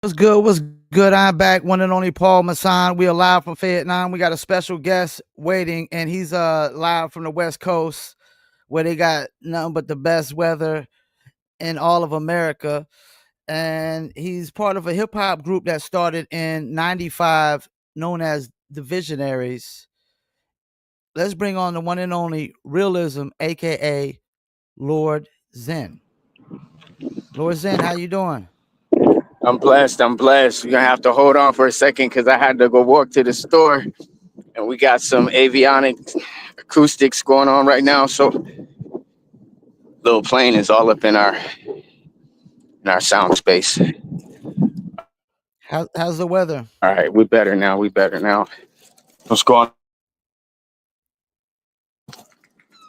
What's good? What's good? I'm back, one and only Paul Masson. We are live from Fayettenam. We got a special guest waiting, and he's live from the West Coast, where they got nothing but the best weather in all of America. And he's part of a hip hop group that started in '95, known as the Visionaries. Let's bring on the one and only R.ēL.Z.M, a.k.a. Lord.sten. Lord.sten, how you doing? I'm blessed. I'm blessed. You're gonna have to hold on for a second because I had to go walk to the store, and we got some avionic acoustics going on right now. So little plane is all up in our sound space. How's the weather? All right, we better now. We better now. What's going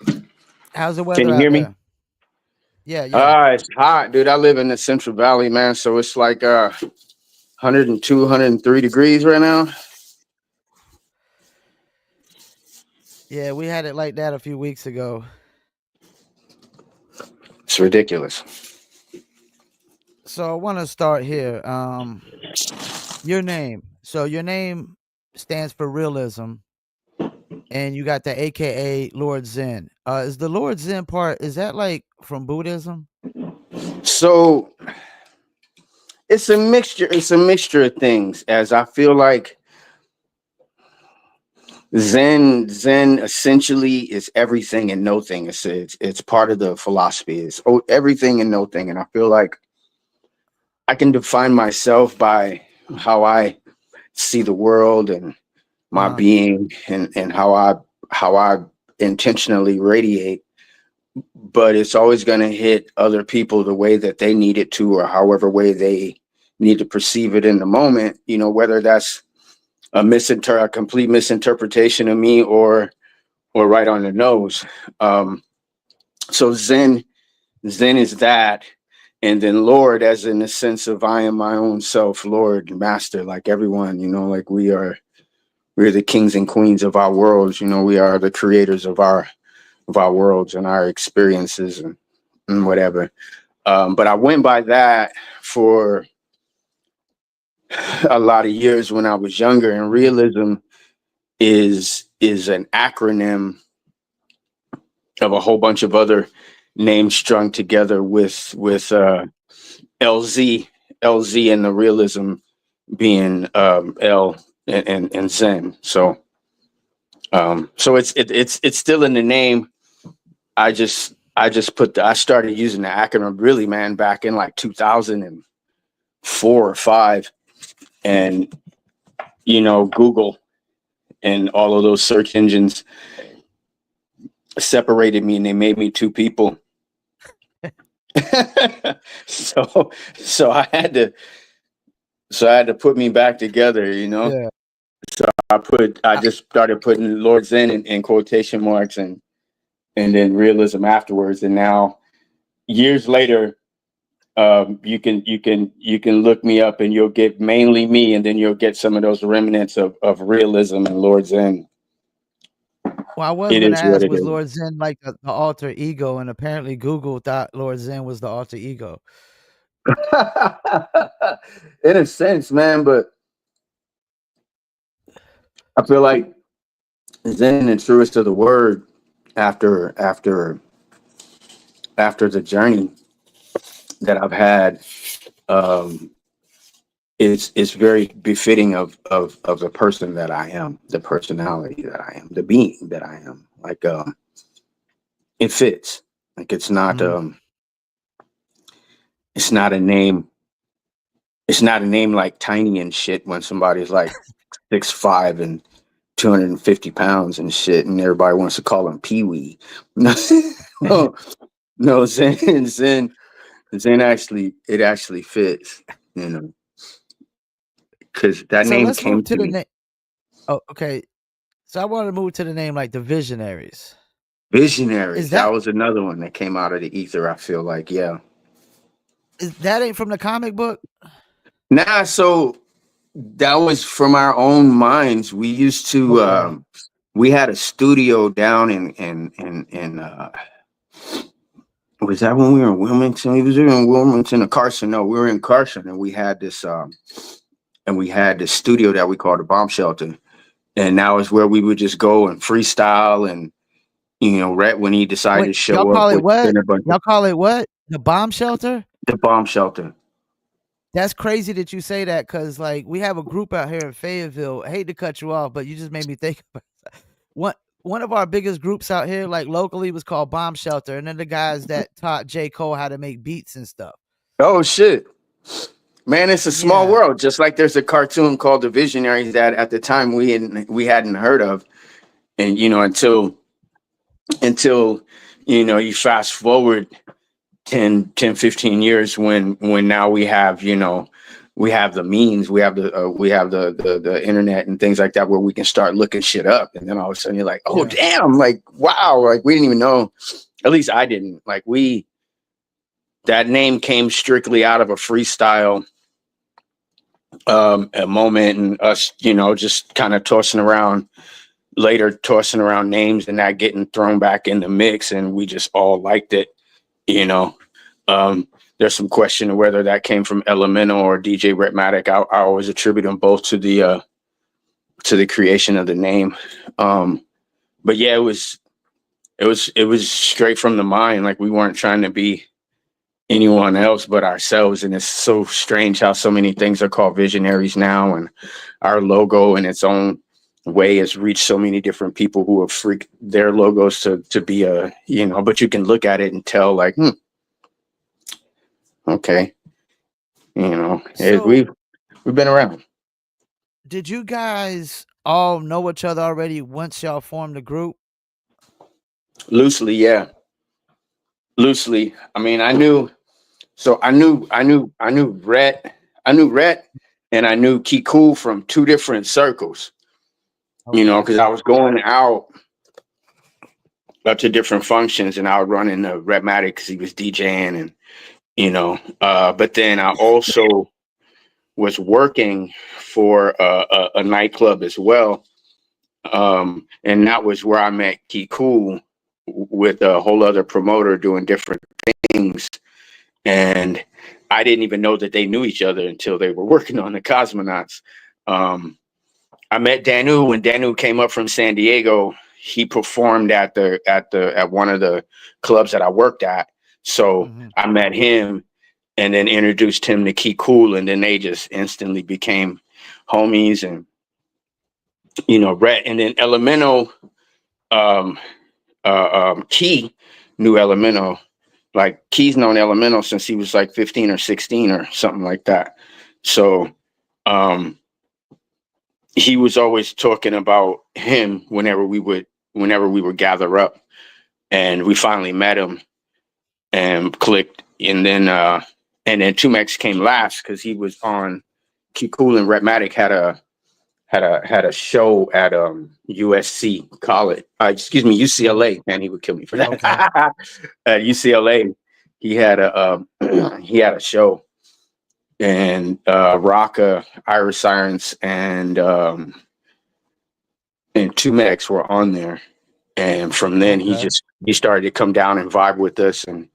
on? How's the Can weather you out hear me? there? Yeah. It's hot, dude. I live in the Central Valley, man. So it's like 102, 103 degrees right now. Yeah, we had it like that a few weeks ago. It's ridiculous. So I want to start here. Your name. So your name stands for realism, and you got the AKA Lord.zen. Is the Lord.zen part? Is that like from Buddhism? So it's a mixture. It's a mixture of things. As I feel like Zen essentially is everything and no thing. It's part of the philosophy. It's everything and no thing. And I feel like I can define myself by how I see the world and my Uh, being and how I intentionally radiate. But it's always going to hit other people the way that they need it to, or however way they need to perceive it in the moment. You know, whether that's a complete misinterpretation of me or right on the nose. So Zen is that, and then Lord, as in the sense of I am my own self, Lord, Master, like everyone, you know, like we're the kings and queens of our worlds. You know, we are the creators of our worlds and our experiences and whatever. But I went by that for a lot of years when I was younger, and realism is an acronym of a whole bunch of other names strung together with LZ LZ and the realism being L and Zen. So it's still in the name. I started using the acronym really, man, back in like 2004 or 5, and you know, Google and all of those search engines separated me and they made me two people. so I had to put me back together, you know. yeah. So I just started putting Lord.zen in quotation marks and then realism afterwards. And now years later, you can look me up and you'll get mainly me, and then you'll get some of those remnants of realism and Lord.zen. Well, I was It going to is what ask, it was is. Lord.zen like the alter ego? And apparently Google thought Lord.zen was the alter ego. In a sense, man, but I feel like Zen in the truest of the word after the journey that I've had, um, it's very befitting of the person that I am, the personality that I am, the being that I am. Like it fits. Like Mm. it's not a name. It's not a name like Tiny and shit when somebody's like 6'5" and 250 pounds and shit, and everybody wants to call him Pee Wee. No, no, Zen actually it actually fits, you know, because that So name let's move came to to the me. name. Oh, okay. So I want to move to the name like the Visionaries. Is Visionaries. That that was another one that came out of the ether. I feel like, yeah. is that ain't from the comic book? Nah, so that was from our own minds. We used to. Okay. We had a studio down in Was that when we were in Wilmington? We was in Wilmington or Carson. No, we were in Carson, and we had this studio that we called the bomb shelter. And that was where we would just go and freestyle. And Rhett, when he decided Wait, to y'all show up call it with what? a bunch of Y'all call it what? The bomb shelter? the bomb shelter. That's crazy that you say that, because like we have a group out here in Fayetteville. I hate to cut you off, but you just made me think about one of our biggest groups out here, like locally, was called Bomb Shelter, and then the guys that taught J. Cole how to make beats and stuff. Oh shit. Man, it's a small Yeah, world. Just like there's a cartoon called The Visionaries that at the time we hadn't heard of. And until you fast forward 10, 15 years when now we have we have the means, we have the internet and things like that where we can start looking shit up, and then all of a sudden you're like, oh yeah, damn, like wow, like we didn't even know, at least I didn't, like that name came strictly out of a freestyle a moment, and us just kind of tossing around names and that getting thrown back in the mix, and we just all liked it. There's some question of whether that came from Elemental or DJ Rhythmatic. I always attribute them both to the creation of the name. But yeah, it was straight from the mind. Like we weren't trying to be anyone else but ourselves. And it's so strange how so many things are called Visionaries now, and our logo in its own way has reached so many different people who have freaked their logos to be but you can look at it and tell like, okay, So, we've been around. did you guys all know each other already once y'all formed the group? Loosely, yeah. Loosely. I mean, I knew Rhett, and I knew Key Cool from two different circles, Okay. because I was going out to different functions, and I would run into Rhythmatic because he was DJing, and but then I also was working for a nightclub as well. And that was where I met Key Cool with a whole other promoter doing different things. And I didn't even know that they knew each other until they were working on the Cosmonauts. I met Danu when Danu came up from San Diego. He performed at one of the clubs that I worked at. So I met him and then introduced him to Key Cool, and then they just instantly became homies. And Rhett, and then Elemental, Key knew Elemental. Like Key's known Elemental since he was like 15 or 16 or something like that. So he was always talking about him whenever we would gather up, and we finally met him and clicked. And then 2Max came last because he was on Key Cool, and Rhythmatic had a show at USC college. UCLA. Man, he would kill me for that. Okay. At UCLA, he had a show, and Rocka, Iris Sirens, and 2Max were on there. And from then he started to come down and vibe with us. And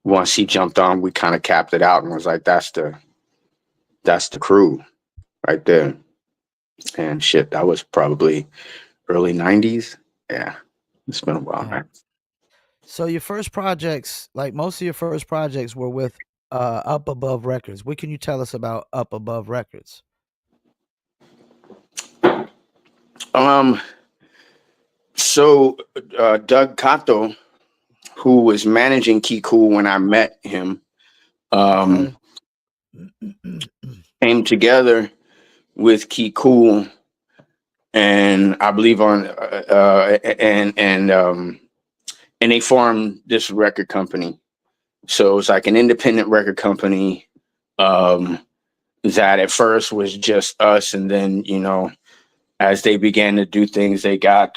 once he jumped on, we kind of capped it out and was like, that's the crew right there. And shit, that was probably early 90s. Yeah, it's been a while, man. So your first projects, like most of your first projects, were with Up Above Records. What can you tell us about Up Above Records? So Doug Cato, who was managing Key Cool when I met him, came together with Key Cool, and I believe on and they formed this record company. So it was like an independent record company that at first was just us, and then as they began to do things, they got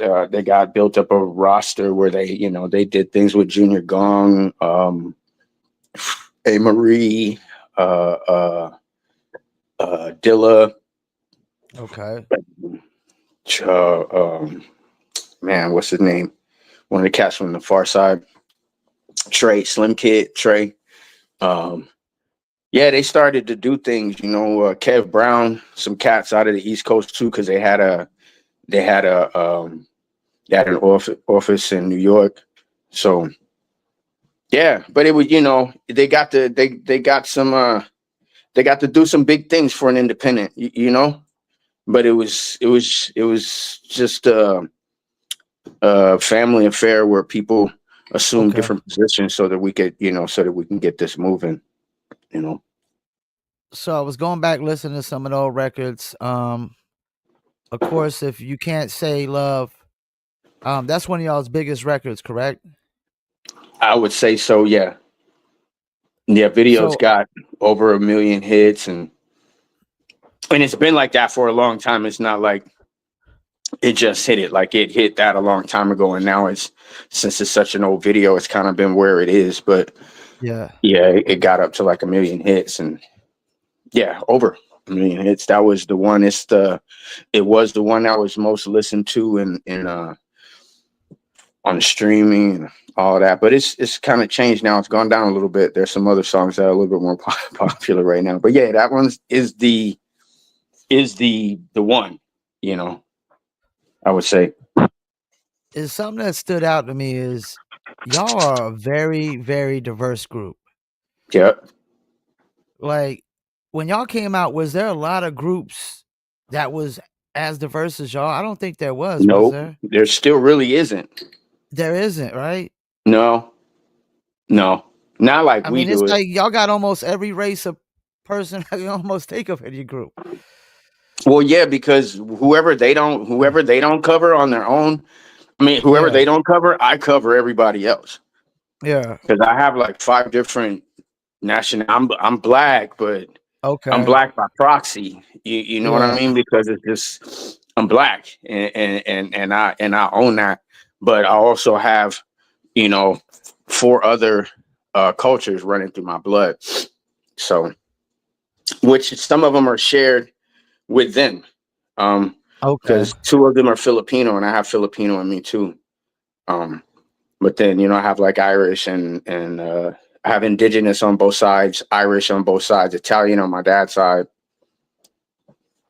built up a roster where they did things with Junior Gong, A. Marie, Dilla. Okay. Man, what's his name? One of the cats from the Far Side. Trey, Slim Kid, Trey. Yeah, they started to do things, you know, Kev Brown, some cats out of the East Coast too, because they had a they had an office in New York. So yeah, but it was, you know, they got some they got to do some big things for an independent, you know. But it was just a family affair where people assume Okay. different positions so that we could, you know, so that we can get this moving, you know. So I was going back listening to some of the old records. Of course, if you can't say love, that's one of y'all's biggest records, correct? I would say so, yeah. Yeah, videos So got over 1 million hits, and it's been like that for a long time. It's not like it just hit it, like it hit that a long time ago, and now it's, since it's such an old video, it's kind of been where it is. But yeah. yeah, it got up to like 1 million hits, and yeah, over 1 million hits. That was the one. It was the one that was most listened to in on the streaming and all that. But it's kind of changed now. It's gone down a little bit. There's some other songs that are a little bit more popular right now. But yeah, that one is the one, you know, I would say. Is something that stood out to me is y'all are a very, very diverse group. Yeah. Like when y'all came out, was there a lot of groups that was as diverse as y'all? I don't think there was Nope. there? There still really isn't. There isn't, right? No, no. Not like I we mean, it's do it. like y'all got almost every race of person I can almost think of in your group. Well, yeah, because whoever they don't cover on their own, I mean, whoever Yeah, they don't cover, I cover everybody else. yeah, Because I have like 5 different national. I'm black, but I'm okay, black by proxy. You know what I yeah. mean? Because it's just I'm black, and I own that. But I also have, you know, 4 other cultures running through my blood. So, which some of them are shared with them. Okay. Because 2 of them are Filipino, and I have Filipino in me too. Um, but then, you know, I have like Irish and I have indigenous on both sides, Irish on both sides, Italian on my dad's side.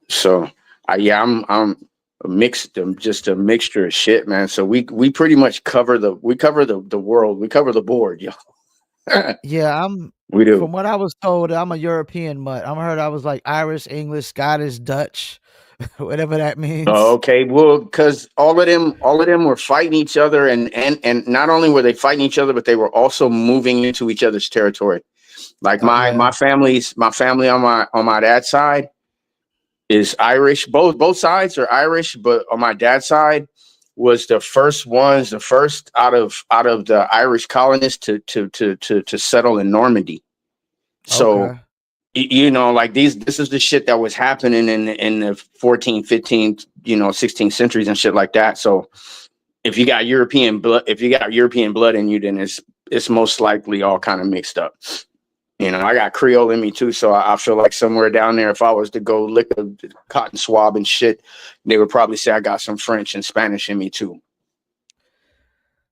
So yeah, I'm a mixed, just a mixture of shit, man. So we pretty much cover the world. We cover the board, yo. Yeah, I'm We do. from what I was told, I'm a European mutt. I'm heard I was like Irish, English, Scottish, Dutch, whatever that Oh, means. okay, well, because all of them were fighting each other, and not only were they fighting each other, but they were also moving into each other's territory. Like my Yeah. my family on my dad's side is Irish. Both sides are Irish, but on my dad's side was the first out of the Irish colonists to settle in Normandy. So Okay. you know, like this is the shit that was happening in the 14th, 15th, you know, 16th centuries and shit like that. So if you got European blood in you, then it's most likely all kind of mixed up. You know, I got Creole in me too, so I feel like somewhere down there, if I was to go lick a cotton swab and shit, they would probably say I got some French and Spanish in me too.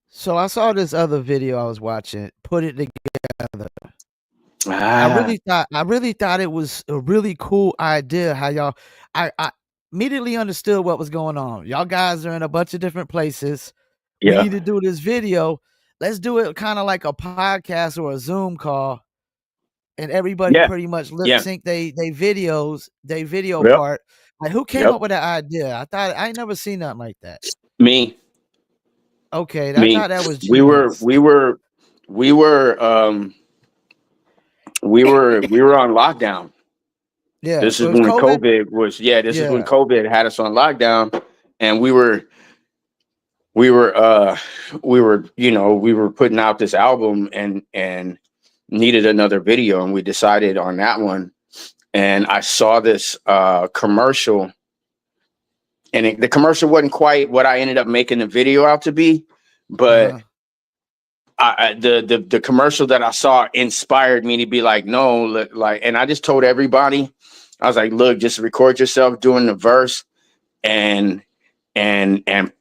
So I saw this other video I was watching, Put It Together. Ah, I really thought it was a really cool idea how y'all I immediately understood what was going on. Y'all guys are in a bunch of different places. We yeah, need to do this video. Let's do it kind of like a podcast or a Zoom call, and everybody yeah, pretty much lip yeah, sync they video yep, part. Like who came yep. up with that idea? I ain't never seen nothing like that. Me, Okay, I me. thought that was We were, genius. we were, we were, we were on lockdown. Yeah, This is so it's when COVID. COVID was. Yeah, this is when Yeah. COVID had us on lockdown, and we were we were putting out this album and needed another video, and we decided on that one. And I saw this commercial, and the commercial wasn't quite what I ended up making the video out to be, but Uh-huh. the commercial that I saw inspired me to be like, no, like, and I just told everybody, I was like, look, just record yourself doing the verse and and and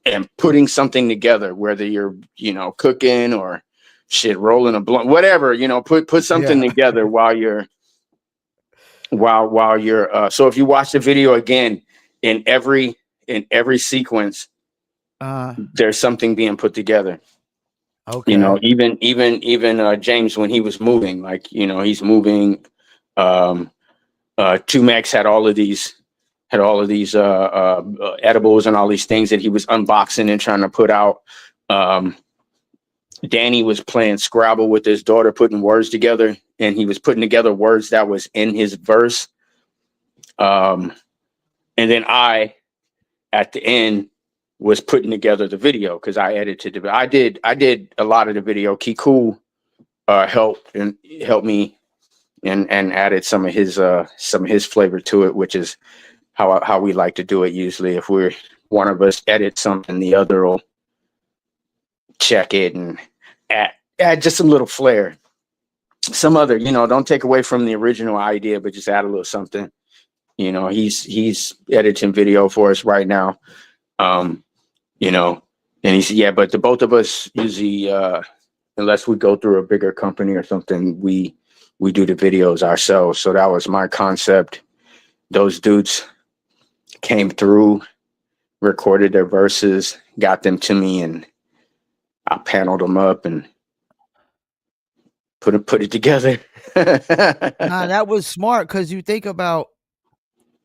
and putting something together, whether you're, you know, cooking or shit, rolling a blunt, whatever, you know, put something Yeah. together while you're so if you watch the video again, in every sequence, there's something being put together. You know, Okay. even James, when he was moving, like, you know, he's moving. 2Max had all of these edibles and all these things that he was unboxing and trying to put out. Danny was playing Scrabble with his daughter, putting words together, and he was putting together words that was in his verse. And then I, at the end, was putting together the video because I edited it. I did a lot of the video. Key Cool helped me and added some of his flavor to it, which is how we like to do it usually. If we're one of us edit something, the other will check it and add just some little flair. Some other, you know, don't take away from the original idea, but just add a little something. You know, he's editing video for us right now. You know, and he's, yeah, but the both of us usually, unless we go through a bigger company or something, we do the videos ourselves. So that was my concept. Those dudes came through, recorded their verses, got them to me, and I paneled them up and put it together. Nah, that was smart because you think about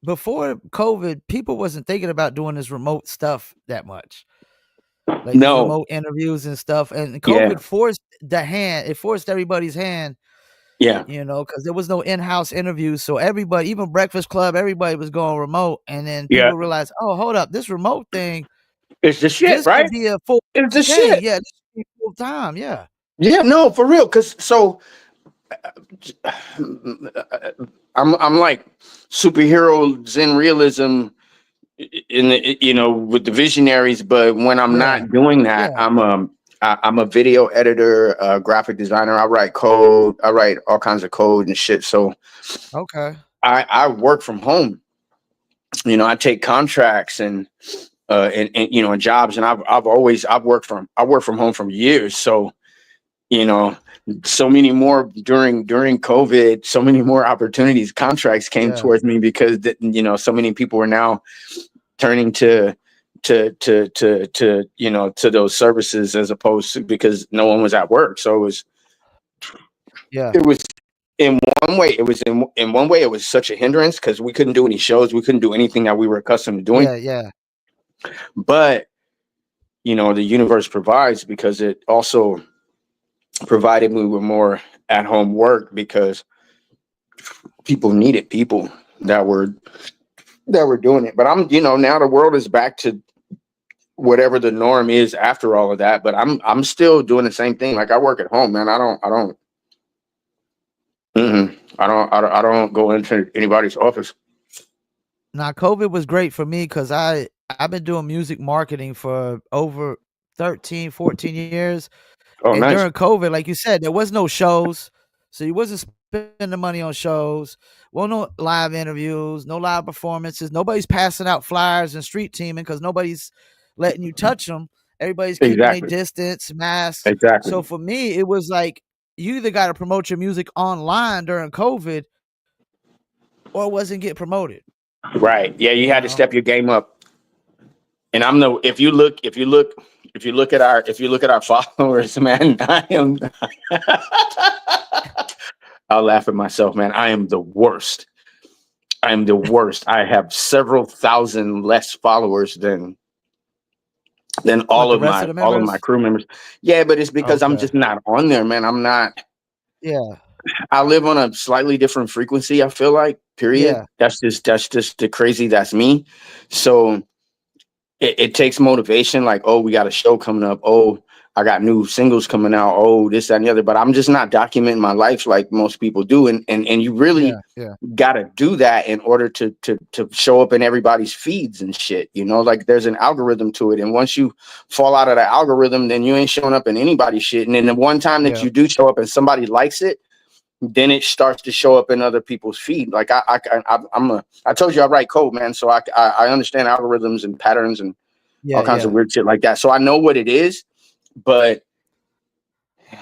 before COVID, people wasn't thinking about doing this remote stuff that much. Like these No, remote interviews and stuff. And yeah, COVID forced it forced everybody's hand, yeah, you know, because there was no in-house interviews. So everybody, even Breakfast Club, everybody was going remote. And then yeah. people realized, oh, hold up, this remote thing, It's the shit, this right? could be a full It's the thing. shit. Yeah, this could be full time. Yeah. Yeah, no, for real. Cause so I'm like superhero Zen realism in the, you know, with the Visionaries, but when I'm Yeah. not doing that, Yeah. I'm a video editor, graphic designer. I write code. I write all kinds of code and shit. So Okay. I work from home. You know, I take contracts and you know, jobs, and I've worked from home for years. So, you know, so many more during COVID, so many more opportunities, contracts came Yeah. towards me because you know, so many people are now turning to you know, to those services as opposed to, because no one was at work. So Yeah. it was in one way, in one way it was such a hindrance because we couldn't do any shows, we couldn't do anything that we were accustomed to doing. Yeah. Yeah. But you know, the universe provides, because it also provided me with more at home work because people needed people that were doing it. But I'm, you know, now the world is back to whatever the norm is after all of that. But I'm still doing the same thing. Like, I work at home, man. I don't go into anybody's office. Now, COVID was great for me because I've been doing music marketing for over 13, 14 years. Oh, And nice. during COVID, like you said, there was no shows. So you wasn't spending money on shows. Well, no live interviews, no live performances. Nobody's passing out flyers and street teaming because nobody's letting you touch them. Everybody's keeping their Exactly. distance, masks. So Exactly. for me, it was like you either got to promote your music online during COVID or it wasn't get promoted, Right. Yeah, you you had to know? step your game up. And I'm the if you look at our followers, man, I am I'll laugh at myself, man. I am the worst. I am the worst. I have several thousand less followers than What, the rest of the all of my members? crew members. Yeah, but it's because I'm Okay. just not on there, man. I'm not. Yeah. I live on a slightly different frequency, I feel like, period. Yeah. That's just the crazy, that's me. So it takes motivation, like, oh, we got a show coming up. Oh, I got new singles coming out. Oh, this, that, and the other. But I'm just not documenting my life like most people do. And you really Yeah. Yeah. gotta do that in order to show up in everybody's feeds and shit. You know, like, there's an algorithm to it. And once you fall out of the algorithm, then you ain't showing up in anybody's shit. And then the one time that Yeah. you do show up and somebody likes it, then it starts to show up in other people's feed. Like, I told you I write code, man. So I understand algorithms and patterns and all Yeah. kinds of Yeah. weird shit like that. So I know what it is, but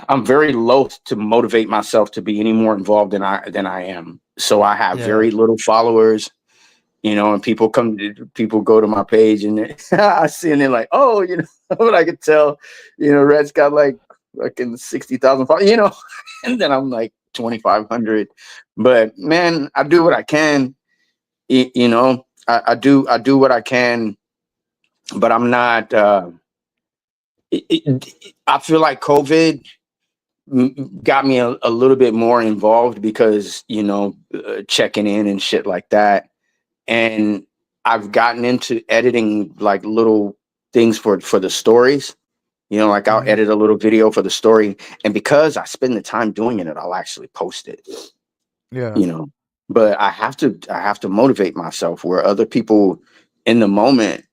I'm very loath to motivate myself to be any more involved than I am. So I have Yeah. very little followers, and people go to my page and I see and they're like, oh, but I could tell, Red's got like in 60,000 followers, and then I'm like 2,500. But man, I do what I can, I do what I can, but I'm not. I feel like COVID got me a little bit more involved because checking in and shit like that, and I've gotten into editing like little things for the stories. Like I'll Mhm. edit a little video for the story, and because I spend the time doing it, I'll actually post it. Yeah. You know, but I have to motivate myself where other people in the moment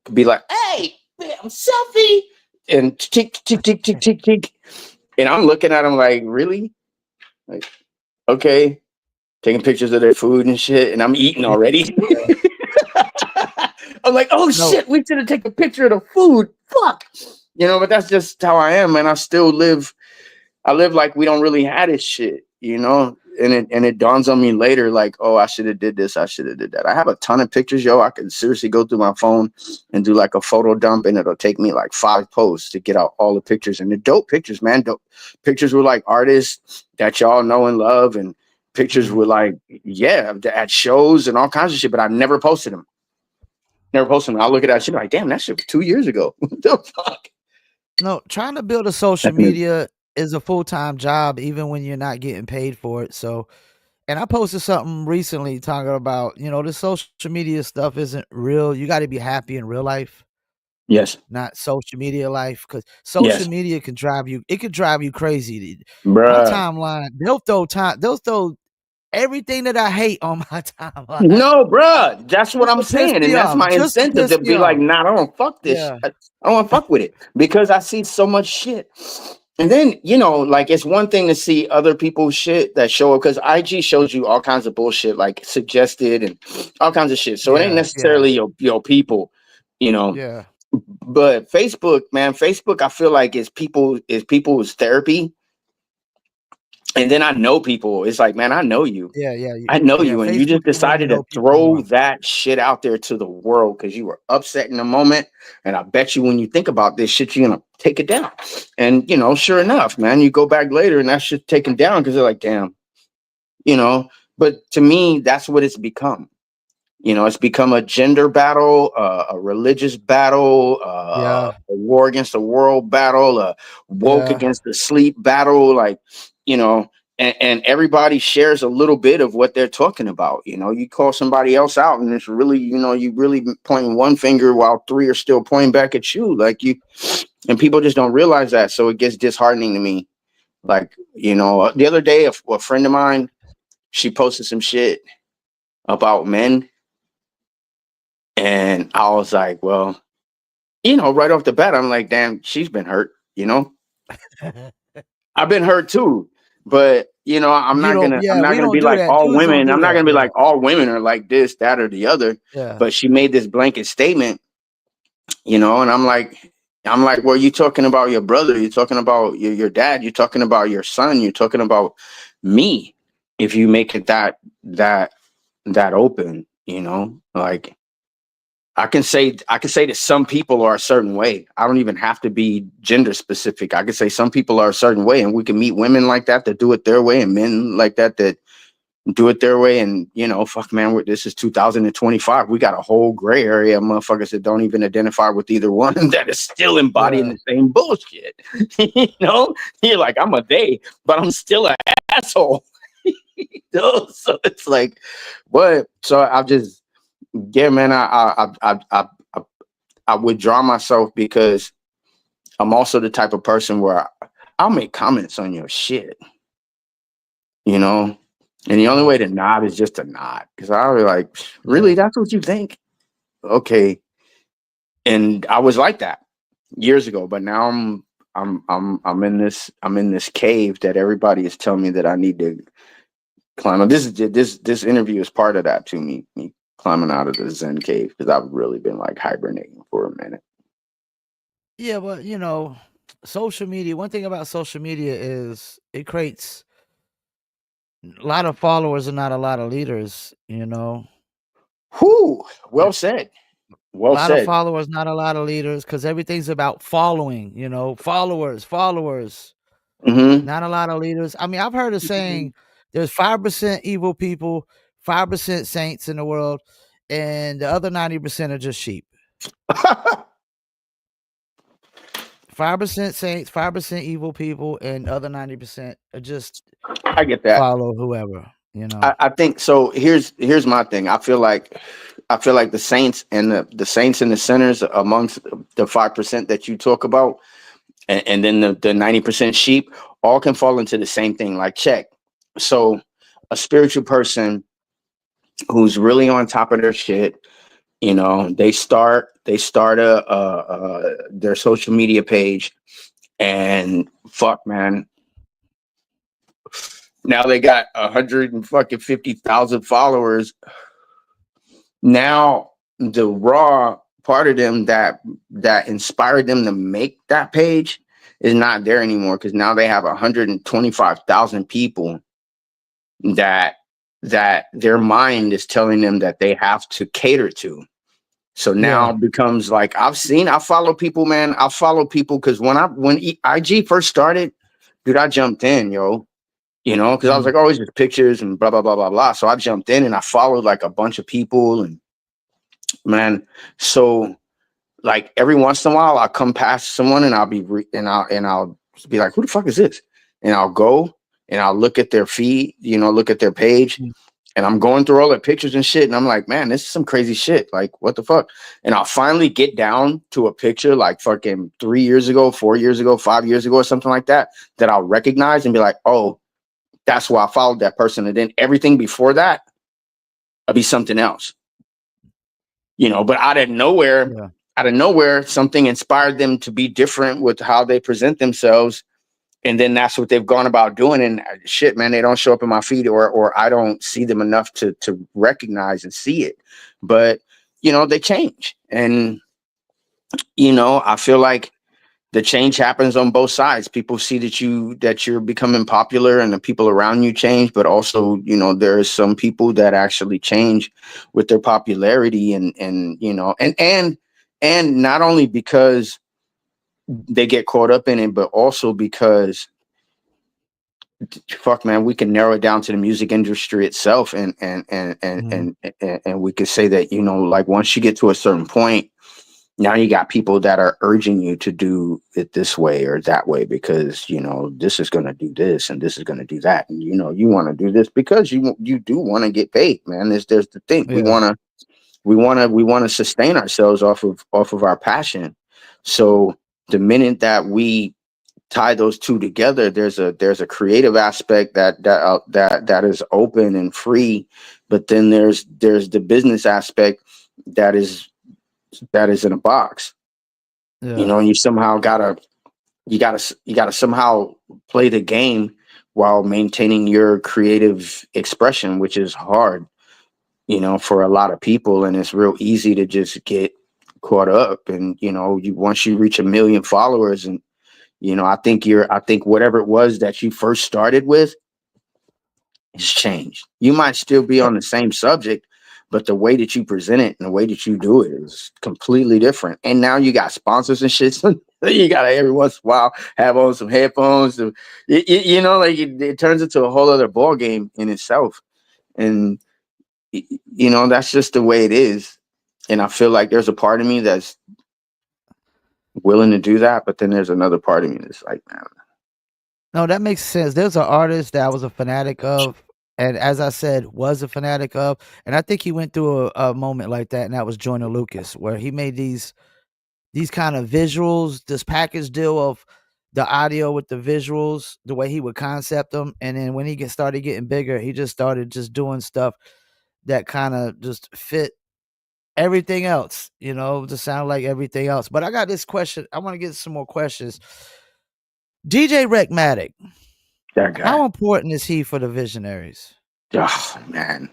could be like, "Hey, I'm selfie," and tick tick tick tick tick tick, and I'm looking at them like, "Really? Like, okay." Taking pictures of their food and shit, and I'm eating Yeah. already. I'm like, oh No. shit, we should have taken a picture of the food. Fuck. But that's just how I am, man. I live like we don't really have this shit. And it dawns on me later, like, oh, I should have did this, I should have did that. I have a ton of pictures, yo. I could seriously go through my phone and do like a photo dump, and it'll take me like 5 posts to get out all the pictures. And the dope pictures, man. Dope pictures with like artists that y'all know and love, and pictures Mhm. with like, yeah, at shows and all kinds of shit, but I never posted them. Never posted them. I'll look at that shit like, damn, that shit was 2 years ago. What the fuck? No, trying to build a social That's me. media is a full-time job even when you're not getting paid for it, so and I posted something recently talking about, this social media stuff isn't real. You gotta be happy in real life, Yes. not social media life, because social Yes. media could drive you crazy. My Bruh. timeline, they'll throw everything that I hate on my timeline No, bruh. That's what just I'm to piss saying. me And that's off, my just to incentive piss to me be like, off. nah, I don't want to fuck this. Yeah. I don't want to fuck with it because I see so much shit. And then, like it's one thing to see other people's shit that show up because IG shows you all kinds of bullshit, like suggested and all kinds of shit. So it ain't Yeah, yeah, necessarily your people, you know. yeah, But Facebook, man, Facebook, I feel like is people's therapy. And then I know people. It's like, man, I know you. yeah, I know yeah, you, and you Facebook just is when you decided to know people throw more. that shit out there to the world because you were upset in the moment. And I bet you when you think about this shit, you're gonna take it down. And sure enough, man, you go back later and that shit's taken down because they're like, damn, you know. But to me, that's what it's become. It's become a gender battle, a religious battle, Yeah, a war against the world battle, a woke yeah, against the sleep battle. Like, you know, and everybody shares a little bit of what they're talking about. You call somebody else out, and it's really, you really pointing one finger while 3 are still pointing back at you. Like and people just don't realize that. So it gets disheartening to me. Like, the other day, a friend of mine, she posted some shit about men. And I was like, well, right off the bat, I'm like, damn, she's been hurt. I've been hurt too. But I'm you not don't. gonna I'm Yeah, not we gonna don't be do like that. all Jews don't women. do I'm not that. gonna be Yeah, like all women are like this, that, or the other. yeah, But she made this blanket statement, and I'm like, well, you talking about your brother, you're talking about your dad, you're talking about your son, you're talking about me. If you make it that open, like I can say that some people are a certain way. I don't even have to be gender specific. I can say some people are a certain way, and we can meet women like that do it their way, and men like that do it their way. And fuck, man, this is 2025. We got a whole gray area of motherfuckers that don't even identify with either one that is still embodying yeah. the same bullshit. You're like, I'm a they, but I'm still an asshole. So it's like, what? So I've just yeah, man, I withdraw myself because I'm also the type of person where I'll make comments on your shit, you know? And the only Yeah, way to nod is just to nod. Cause I'll be like, really, yeah, that's what you think? Okay. And I was like that years ago, but now I'm in this cave that everybody is telling me that I need to climb up. This interview is part of that to me climbing out of the Zen cave because I've really been like hibernating for a minute. yeah. But social media. One thing about social media is it creates a lot of followers and not a lot of leaders. You know, Whew, a well said. Well lot of said. followers, not a lot of leaders, because everything's about following. You know, followers, followers. Hmm. Not a lot of leaders. I mean, I've heard of saying there's 5% evil people, 5% saints in the world, and the other 90% are just sheep. 5% saints, 5% evil people, and the other 90% are just I get that. follow whoever, you know. I think so. Here's my thing. I feel like the saints and the saints and the sinners amongst the 5% that you talk about, and then the 90% sheep, all can fall into the same thing. Like, check. So a spiritual person who's really on top of their shit, you know, they start their social media page, and fuck, man, now they got 150,000 followers. Now the raw part of them that inspired them to make that page is not there anymore, because now they have 125,000 people that their mind is telling them that they have to cater to. So now Yeah. it becomes like, I follow people, man. I follow people because when IG first started, dude, I jumped in, yo. You know, because I was Mm, like, oh, it's just pictures and blah blah blah blah blah. So I jumped in and I followed like a bunch of people, and man, so like every once in a while I'll come past someone and I'll be like, who the fuck is this? And I'll go and I'll look at their feed, you know, look at their page, mm, and I'm going through all their pictures and shit, and I'm like, man, this is some crazy shit. Like, what the fuck? And I'll finally get down to a picture like fucking 3 years ago, 4 years ago, 5 years ago, or something like that, that I'll recognize and be like, oh, that's why I followed that person. And then everything before that, I'll be something else, you know. But yeah. out of nowhere, something inspired them to be different with how they present themselves, and then that's what they've gone about doing. And shit, man, they don't show up in my feed, or I don't see them enough to recognize and see it. But you know, they change, and you know, I feel like the change happens on both sides. People see that you're becoming popular, and the people around you change, but also, you know, there are some people that actually change with their popularity, and you know, and not only because they get caught up in it, but also because, fuck, man, we can narrow it down to the music industry itself, Mm, and we could say that, you know, like once you get to a certain point, now you got people that are urging you to do it this way or that way, because you know this is going to do this and this is going to do that, and you know you want to do this because you do want to get paid, man. There's the thing, we yeah. want to we want to sustain ourselves off of our passion. So the minute that we tie those two together, there's a creative aspect that is open and free, but then there's the business aspect that is in a box, you Yeah. know. And you gotta somehow play the game while maintaining your creative expression, which is hard, you know, for a lot of people. And it's real easy to just get caught up, and you know, you once you reach 1 million followers, and you know, I think whatever it was that you first started with has changed. You might still be Uh, on the same subject, but the way that you present it and the way that you do it is completely different. And now you got sponsors and shit. So you got to every once in a while have on some headphones. You know, like it turns into a whole other ball game in itself. And you know, that's just the way it is. And I feel like there's a part of me that's willing to do that, but then there's another part of me that's like, man, No, that makes sense. There's an artist that I was a fanatic of, and as I said, was a fanatic of, and I think he went through a moment like that, and that was Joyner Lucas, where he made these kind of visuals, this package deal of the audio with the visuals, the way he would concept them, and then when he started getting bigger, he just started just doing stuff that kind of just fit everything else, you know, to sound like everything else. But I got this question. I want to get some more questions. DJ Wreckmatic, that guy. how important is he for the Visionaries? Oh man,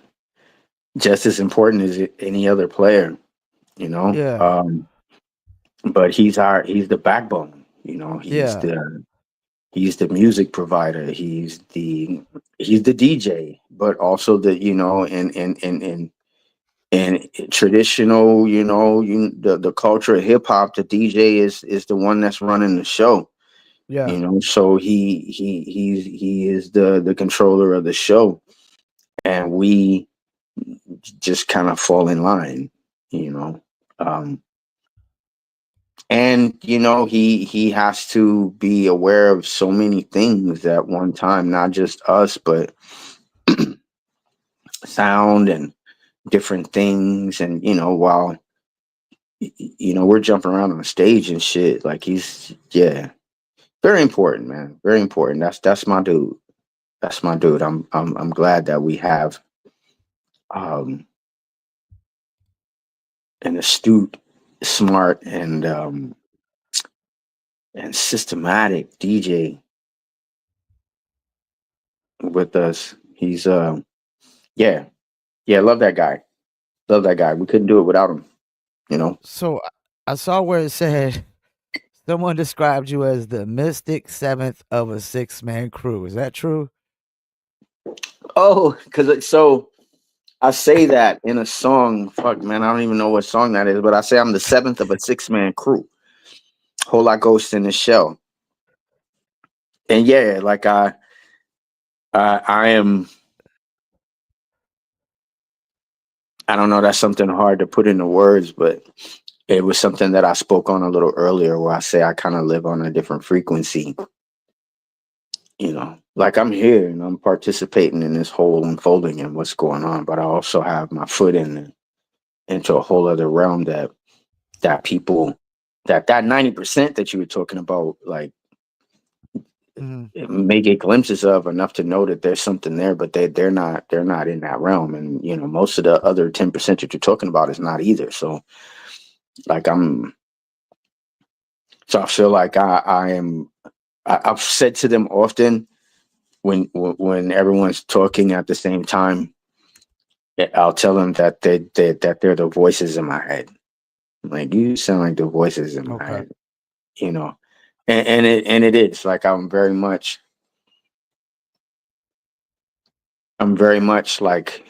just as important as any other player, you know. Yeah. But he's the backbone. You know, Yeah. he's the music provider. He's the DJ, but also the, you know, and traditional, you know, the culture of hip hop, the DJ is the one that's running the show. Yeah. You know, so he is the controller of the show, and we just kind of fall in line. You know, um, and you know he has to be aware of so many things at one time, not just us, but sound and different things. And you know, while you know we're jumping around on the stage and shit, like he's, yeah, very important, man, very important. That's my dude. That's my dude. I'm glad that we have um an astute, smart, and systematic DJ with us. He's yeah, yeah, love that guy. Love that guy. We couldn't do it without him, you know. So I saw where it said someone described you as the mystic seventh of a six-man crew. Is that true? Oh, because so I say that in a song. Fuck, man, I don't even know what song that is, but I say I'm the seventh of a six-man crew. Whole lot ghost in the shell. And yeah, like I am. I don't know. That's something hard to put into words, but it was something that I spoke on a little earlier, where I say I kind of live on a different frequency. You know, like I'm here and I'm participating in this whole unfolding and what's going on, but I also have my foot into a whole other realm that people that 90% that you were talking about, like, Mhm. may get glimpses of enough to know that there's something there, but they're not in that realm. And you know, most of the other 10% that you're talking about is not either. So like I feel like I've said to them often when everyone's talking at the same time, I'll tell them that that they're the voices in my head. Like, you sound like the voices in my Okay. head, you know. And it is like I'm very much like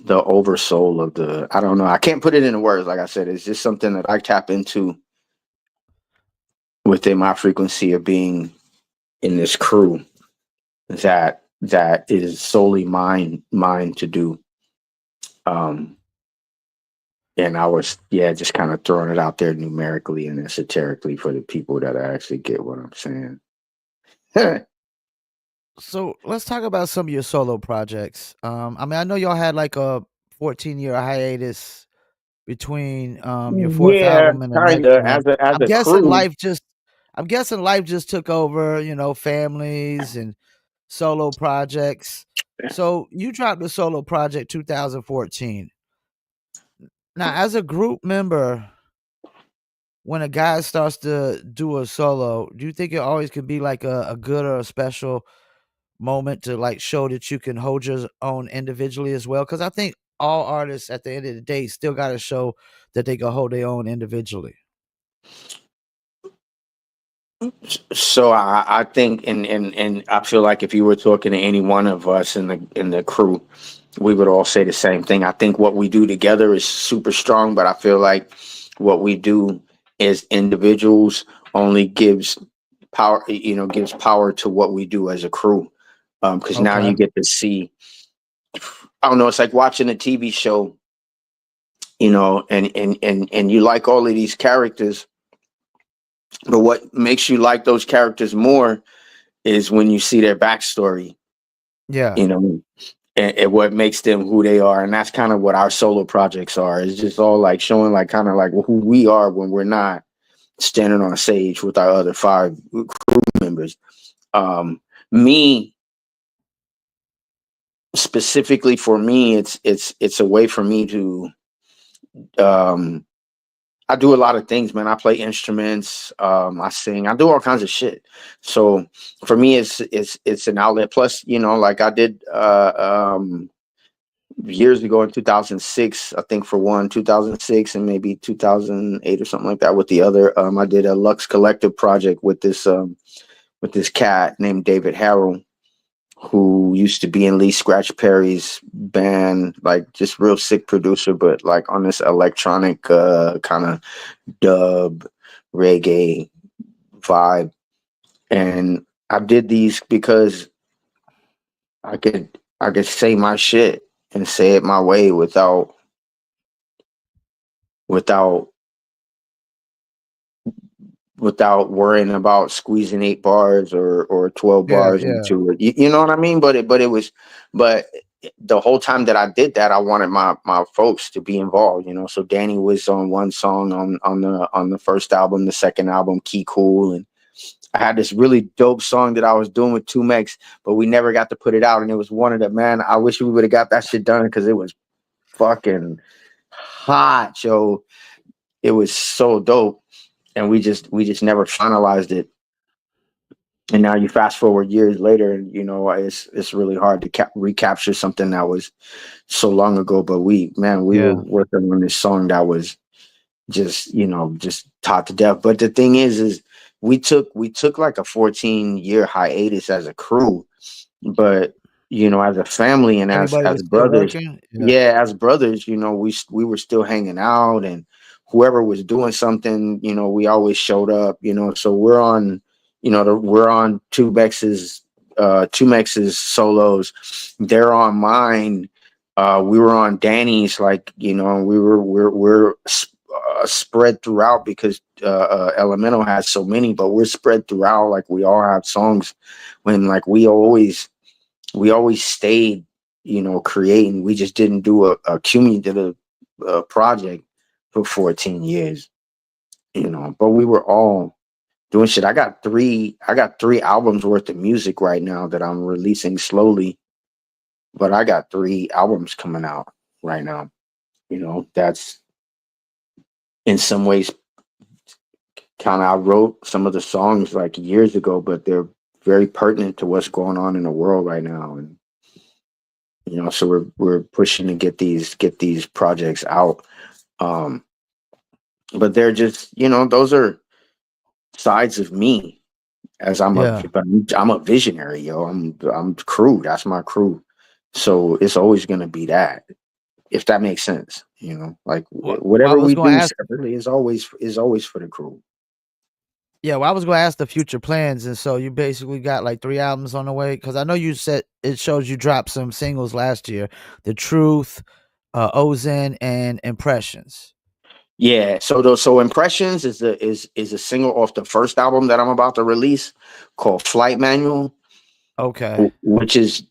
the oversoul of the, I don't know, I can't put it into words. Like I said, it's just something that I tap into within my frequency of being in this crew that is solely mine to do. Um and I was, yeah, just kind of throwing it out there numerically and esoterically for the people that actually get what I'm saying. So let's talk about some of your solo projects. I mean, I know y'all had like a 14-year hiatus between your fourth Yeah, album and the kind next of. one. As I'm a guessing crew. life just took over, you know, families and solo projects. So you dropped the solo project 2014. Now, as a group member, when a guy starts to do a solo, do you think it always could be like a good or a special moment to like show that you can hold your own individually as well? Because I think all artists at the end of the day still got to show that they can hold their own individually. So I think, and I feel like if you were talking to any one of us in the crew, we would all say the same thing. I think what we do together is super strong, but I feel like what we do as individuals only gives power, gives power to what we do as a crew. Because now Okay. you get to see, I don't know, it's like watching a TV show, and you like all of these characters, but what makes you like those characters more is when you see their backstory, Yeah. you know, and what makes them who they are. And that's kind of what our solo projects are. It's just all like showing like kind of like who we are when we're not standing on a stage with our other five crew members. Me specifically, for me, it's a way for me to um I do a lot of things, man. I play instruments, I sing, I do all kinds of shit. So for me, it's an outlet. Plus, like I did years ago in 2006, I think for one, 2006 and maybe 2008 or something like that with the other. I did a Lux Collective project with this cat named David Harrell, who used to be in Lee Scratch Perry's band, like just real sick producer, but like on this electronic kind of dub reggae vibe. And I did these because I could say my shit and say it my way without without worrying about squeezing 8 bars or 12 Yeah, bars yeah, into it. You know what I mean? But it was but the whole time that I did that, I wanted my folks to be involved, you know. So Danny was on one song on the first album, the second album, Key Cool, and I had this really dope song that I was doing with 2Mex, but we never got to put it out. And it was one of the, man, I wish we would have got that shit done because it was fucking hot, yo. It was so dope. And we just never finalized it. And now you fast forward years later, and you know it's really hard to recapture something that was so long ago. But we were yeah. working on this song that was just, you know, just taught to death. But the thing is we took like a 14-year hiatus as a crew, but you know, as a family and Everybody as was still brothers, working. Yeah, yeah, as brothers, you know, we were still hanging out, and whoever was doing something, you know, we always showed up, you know. So we're on, you know, we're on 2Mex's solos, they're on mine. We were on Danny's, like, you know, we're spread throughout because Elemental has so many, but we're spread throughout. Like we all have songs when like we always stayed, you know, creating. We just didn't do a cumulative project for 14 years, you know. But we were all doing shit. I got three albums worth of music right now that I'm releasing slowly. But I got 3 albums coming out right now. You know, that's in some ways kind of, I wrote some of the songs like years ago, but they're very pertinent to what's going on in the world right now. And you know, so we're pushing to get these projects out. um but they're just, you know, those are sides of me, as yeah. I'm a visionary, yo. I'm crew, that's my crew. So it's always going to be that, if that makes sense, you know. Like Well, I whatever was we going to do ask. separately is always for the crew. Yeah, well, I was going to ask the future plans, and so you basically got like 3 albums on the way because I know you said it shows you dropped some singles last year, "The Truth," "R.ēL.Z.M," and "Impressions." Yeah, so Impressions is a single off the first album that I'm about to release, called Flight Manual, Okay, which is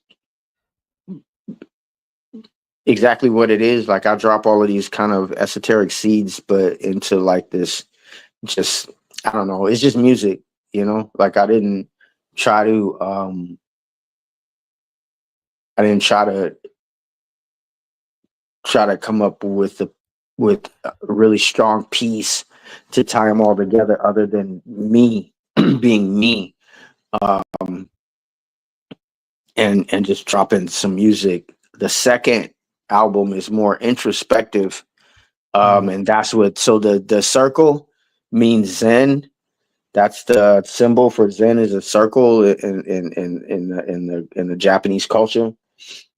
exactly what it is. Like I drop all of these kind of esoteric seeds, but into like this, just, I don't know, it's just music, you know. Like try to um I didn't try to come up with a really strong piece to tie them all together, other than me being me, um and just dropping some music. The second album is more introspective. mm, And that's what, so the circle means Zen. That's the symbol for Zen, is a circle in the Japanese culture.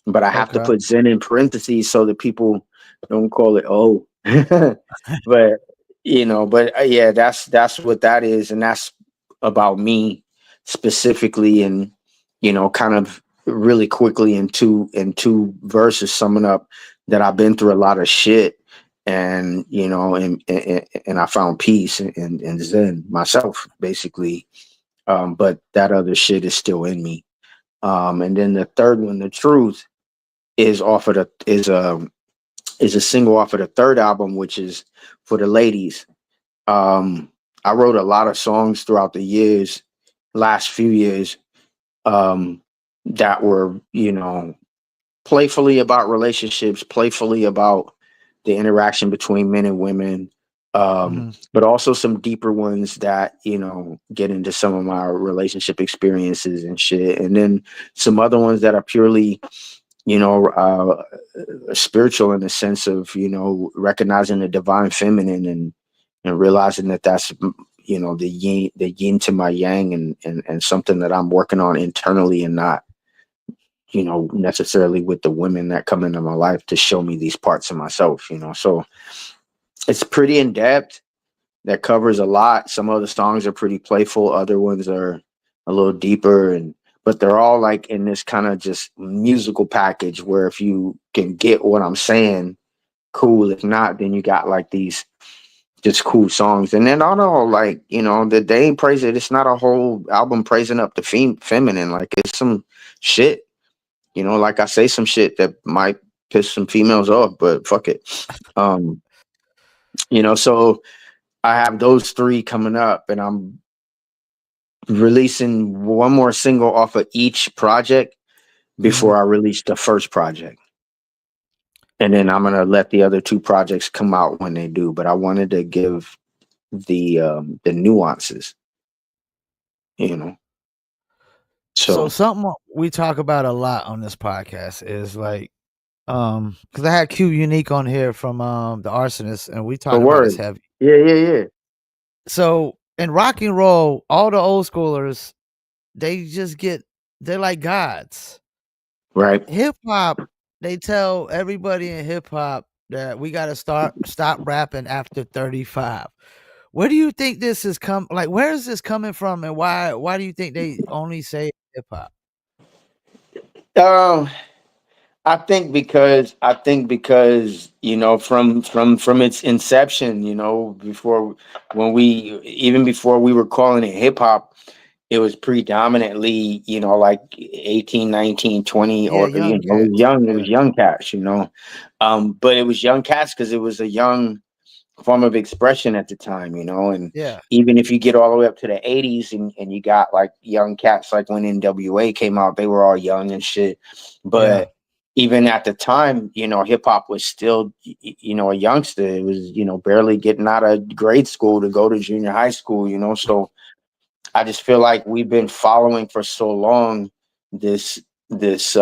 But I have to okay, put Zen in parentheses so that people don't call it O. But you know, but yeah, that's what that is, and that's about me specifically, and you know, kind of really quickly in two verses, summing up that I've been through a lot of shit, and you know, and I found peace and Zen myself, basically. But that other shit is still in me. And then the third one, The Truth, is off of the is a single off of the third album, which is for the ladies. um I wrote a lot of songs throughout the years, last few years, um that were, you know, playfully about relationships, playfully about the interaction between men and women, hmm but also some deeper ones that, you know, get into some of my relationship experiences and shit. And then some other ones that are purely you know, spiritual in the sense of, you know, recognizing the divine feminine and realizing that that's, you know, the yin to my yang, and something that I'm working on internally, and not, you know, necessarily with the women that come into my life to show me these parts of myself, you know. So it's pretty in depth, that covers a lot. Some of the songs are pretty playful, other ones are a little deeper, and but they're all like in this kind of just musical package where if you can get what I'm saying, cool. If not, then you got like these just cool songs. And then I don't know, like, you know, that they ain't praise it. It's not a whole album praising up the feminine. Like, it's some shit, you know, like I say some shit that might piss some females off, but fuck it. Um, you know, so I have those three coming up, and I'm releasing one more single off of each project Hmm. before I release the first project. And then I'm gonna let the other two projects come out when they do. But I wanted to give the nuances, you know. So So something we talk about a lot on this podcast is like, because I had Q Unique on here from the Arsonist, and we the talk about this word. heavy. Yeah, yeah, yeah. So in rock and roll, all the old schoolers, they just get, they're like gods. Right. Hip hop, they tell everybody in hip hop that we got to stop rapping after 35. Where do you think this is like where is this coming from, and why do you think they only say hip hop? Um I think because, you know, from its inception, you know, before, when we even before we were calling it hip hop, it was predominantly, you know, like 18, 19, 20, Yeah, or, you young know, it was cats. young, it Yeah. was young cats, you know. But it was young cats because it was a young form of expression at the time, you know. And Yeah. even if you get all the way up to the 80s, and you got like young cats, like when NWA came out, they were all young and shit. Yeah. But even at the time, you know, hip hop was still, you know, a youngster. It was, you know, barely getting out of grade school to go to junior high school, you know. So I just feel like we've been following for so long this this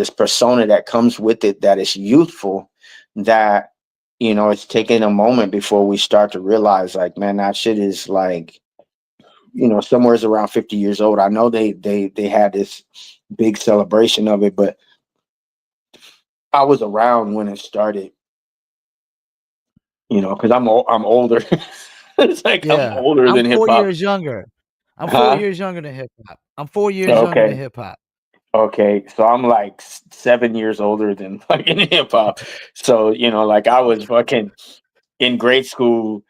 persona that comes with it, that is youthful, that, you know, it's taking a moment before we start to realize, like, man, that shit is like, you know, somewhere's around 50 years old. I know they had this big celebration of it, but I was around when it started, you know, because I'm older. It's like I'm Yeah. older I'm than hip 4 hop. years younger. I'm 4 Huh? years younger than hip hop. I'm 4 years younger than Okay. hip hop. Okay, so I'm like 7 years older than fucking hip hop. So, you know, like I was fucking in grade school,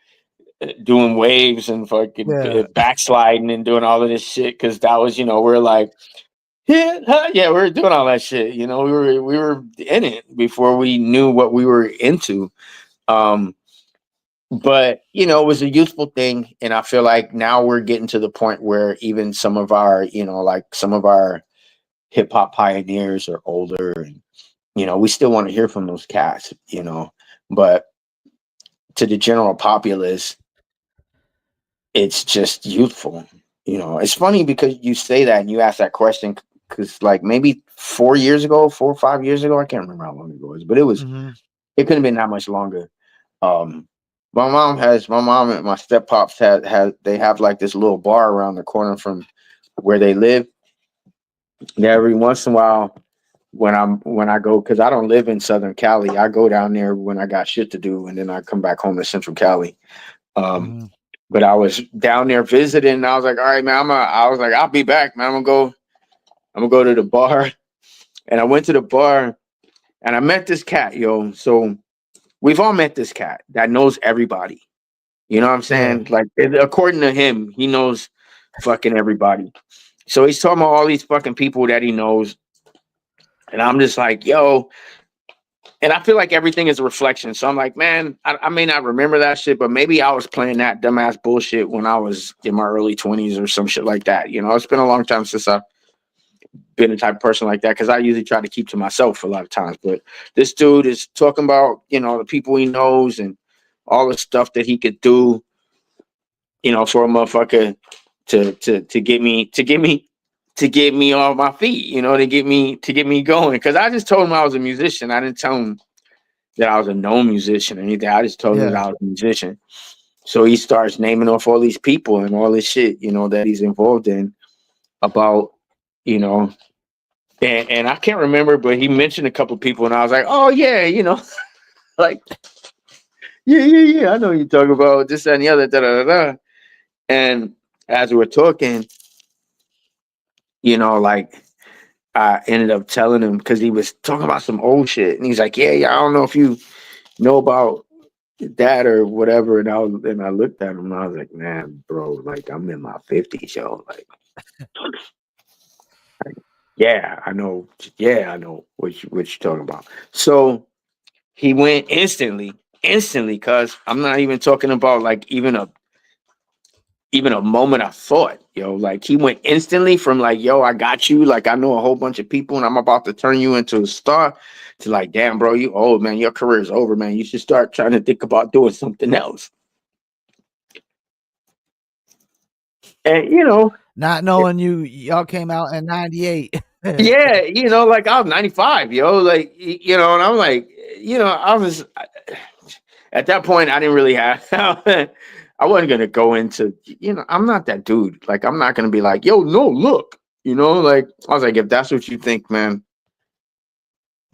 doing waves and fucking Yeah. backsliding and doing all of this shit, because that was, you know, we're like, yeah, huh, yeah, we were doing all that shit. You know, we were in it before we knew what we were into. Um, but, you know, it was a useful thing, and I feel like now we're getting to the point where even some of our, you know, like some of our hip hop pioneers are older, and, you know, we still want to hear from those cats, you know. But to the general populace, it's just youthful. You know, it's funny because you say that and you ask that question, because like maybe 4 years ago, 4 or 5 years ago, I can't remember how long ago it was, but Mhm. it couldn't have been that much longer. Um, my mom and my step pops they have like this little bar around the corner from where they live. And every once in a while, when I go, because I don't live in Southern Cali, I go down there when I got shit to do, and then I come back home to Central Cali. Um, Mhm. but I was down there visiting, and I was like, all right, man, I was like, I'll be back, man. I'm gonna go to the bar. And I went to the bar, and I met this cat, yo. So we've all met this cat that knows everybody. You know what I'm Yeah. saying? Like, according to him, he knows fucking everybody. So he's talking about all these fucking people that he knows. And I'm just like, yo, and I feel like everything is a reflection. So I'm like, man, I may not remember that shit, but maybe I was playing that dumbass bullshit when I was in my early 20s or some shit like that. You know, it's been a long time since I've been a type of person like that, because I usually try to keep to myself a lot of times. But this dude is talking about, you know, the people he knows and all the stuff that he could do, you know, for a motherfucker to get me to get me on my feet, you know, to get me going. Cause I just told him I was a musician. I didn't tell him that I was a known musician or anything. I just told him that Yeah. I was a musician. So he starts naming off all these people and all this shit, you know, that he's involved in about, you know, and I can't remember, but he mentioned a couple of people and I was like, oh yeah, you know, like, yeah, I know you talk about this that, and the other, da da da da. And as we were talking, you know, like I ended up telling him because he was talking about some old shit, and he's like, yeah, I don't know if you know about that or whatever. And I looked at him and I was like, man, bro, like I'm in my 50s, yo. Like, yeah, I know. Yeah, I know what you're talking about. So he went instantly, cause I'm not even talking about like even a moment of thought, yo. Like he went instantly from like, yo, I got you. Like I know a whole bunch of people and I'm about to turn you into a star to like, damn, bro, you old, man. Your career is over, man. You should start trying to think about doing something else. And you know, Not knowing y'all came out in 98. yeah, you know, like I was 95, yo. Like, you know, and I'm like, you know, at that point, I didn't really have, I wasn't going to go into, you know, I'm not that dude. Like, I'm not going to be like, yo, no, look, you know, like, I was like, if that's what you think, man,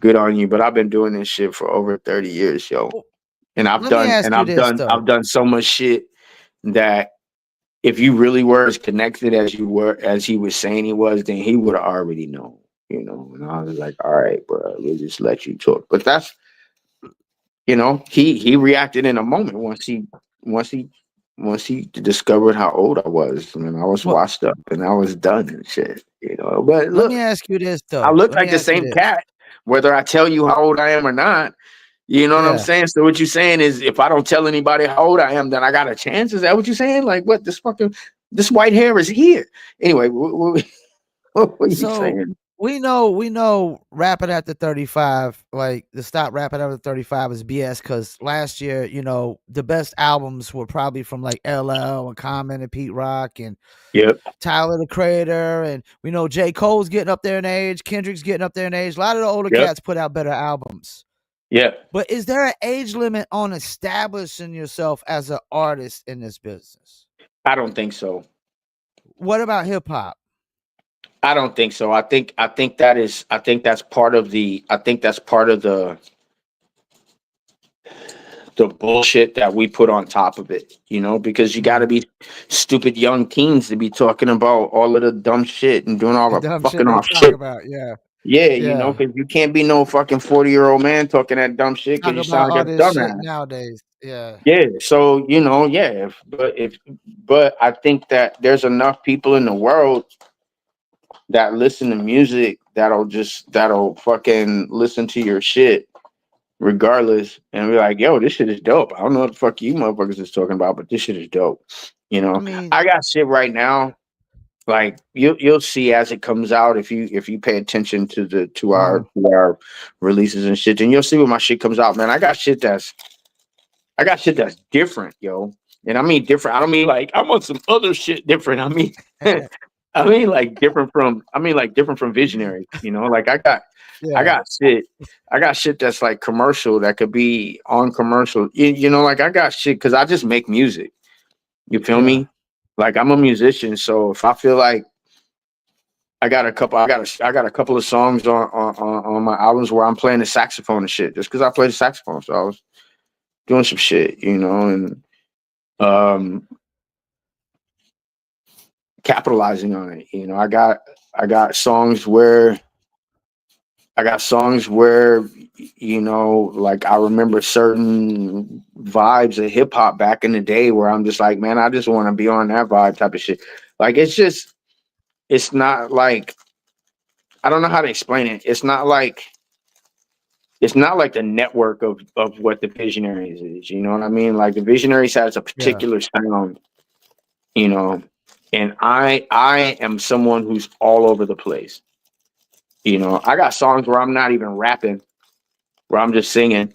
good on you. But I've been doing this shit for over 30 years, yo. Well, And let me ask you this I've though. done so much shit that if you really were as connected as you were, as he was saying he was, then he would have already known, you know. And I was like, all right, bro, we'll just let you talk. But that's, you know, he reacted in a moment once he once he discovered how old I was. I mean, I was Well, washed up and I was done and shit, you know. But let me look, ask you this I though. look Let me like the ask you same this. cat, whether I tell you how old I am or not. You know what I'm Yeah. saying? So what you're saying is if I don't tell anybody how old I am, then I got a chance. Is that what you're saying? Like what this white hair is here. Anyway, what were you So saying? we know rapping after 35, like to stop rapping after 35 is BS because last year, the best albums were probably from like LL and Common and Pete Rock and Yep. Tyler the Creator. And we know J. Cole's getting up there in age, Kendrick's getting up there in age. A lot of the older Yep. cats put out better albums. Yep. But is there an age limit on establishing yourself as an artist in this business? I don't think so. What about hip hop? I don't think so. I think that's part of the bullshit that we put on top of it, you know, because you got to Mhm. be stupid young teens to be talking about all of the dumb shit and doing all The the dumb shit fucking they off talk shit. about, yeah. Yeah, you know, Yeah. because you can't be no fucking 40-year-old man talking that dumb shit because Talk you sound about like all a this shit dumbass. nowadays. Yeah. Yeah, so you know, yeah, but I think that there's enough people in the world that listen to music that'll fucking listen to your shit regardless and be like, yo, this shit is dope. I don't know what the fuck you motherfuckers is talking about, but this shit is dope. You I know, mean, I got shit right now. Like you'll see as it comes out if you pay attention to mhm. to our releases and shit, and you'll see when my shit comes out, man. I got shit that's different, yo. And I mean different. I don't mean like I'm on some other shit different. I mean like different from Visionaries, you know? Like I Yeah. got shit. I got shit that's like commercial that could be on commercial. You know, like I got shit because I just make music. You feel Yeah. me? Like I'm a musician, so if I feel like I got a couple of songs on my albums where I'm playing the saxophone and shit, just because I play the saxophone. So I was doing some shit, you know, and um capitalizing on it. You know, I got songs where you know, like I remember certain vibes of hip hop back in the day where I'm just like, man, I just want to be on that vibe type of shit. Like it's not like I don't know how to explain it. It's not like the network of what the Visionaries is. You know what I mean? Like the Visionaries has a Yeah. particular sound, you know, and I am someone who's all over the place. You know, I got songs where I'm not even rapping, where I'm just singing,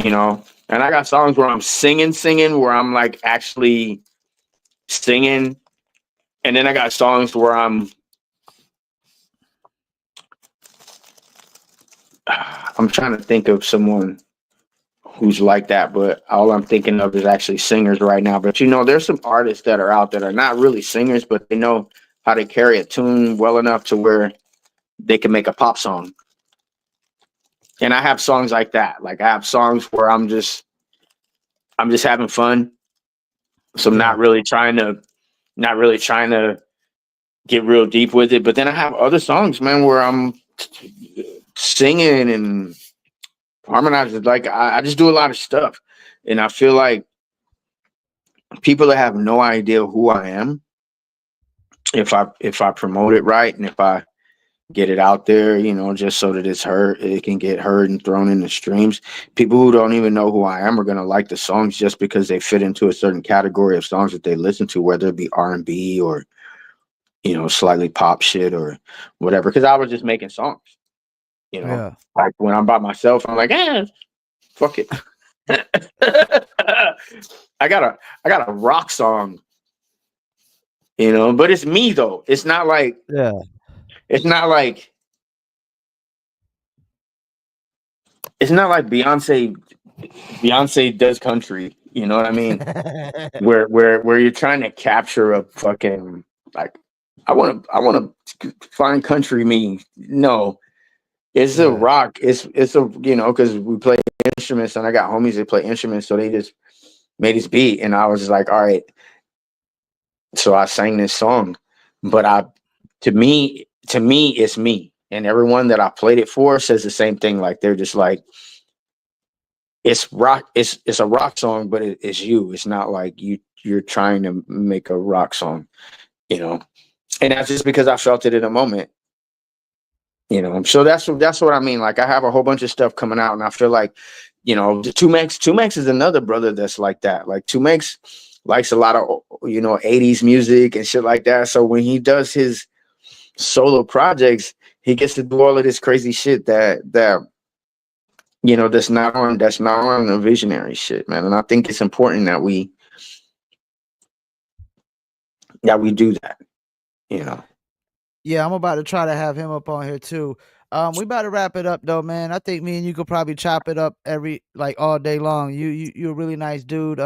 you know, and I got songs where I'm singing, where I'm like actually singing, and then I got songs where I'm I'm trying to think of someone who's like that, but all I'm thinking of is actually singers right now. But there's some artists that are out that are not really singers, but they know how to carry a tune well enough to where they can make a pop song. And I have songs like that. Like I have songs where I'm just having fun. So I'm Yeah. not really trying to get real deep with it. But then I have other songs, man, where I'm singing and harmonizing. Like I just do a lot of stuff. And I feel like people that have no idea who I am, if I promote it right and if I get it out there, just so that it can get heard and thrown in the streams. People who don't even know who I am are gonna like the songs just because they fit into a certain category of songs that they listen to, whether it be R&B or slightly pop shit or whatever. Because I was just making songs, Yeah. like when I'm by myself, I'm like, fuck it. I got a rock song, but it's me though. Yeah. It's not like it's not like Beyonce does country. You know what I mean? Where you're trying to capture a fucking like I want to find country me. No, it's a Yeah. rock. It's a because we play instruments and I got homies that play instruments, so they just made this beat and I was just like, all right. So I sang this song, but to me it's me, and everyone that I played it for says the same thing. Like they're just like, it's rock. It's a rock song, but it's you. It's not like you're trying to make a rock song, you know. And that's just because I felt it in a moment, So that's what I mean. Like I have a whole bunch of stuff coming out, and I feel like, the Two Mex is another brother that's like that. Like Two Mex likes a lot of 80s music and shit like that. So when he does his solo projects, he gets to do all of this crazy shit that that's not on the visionary shit, man. And I think it's important that we do that, you know. Yeah, I'm about to try to have him up on here too. We about to wrap it up though, man. I think me and you could probably chop it up all day long. You're a really nice dude.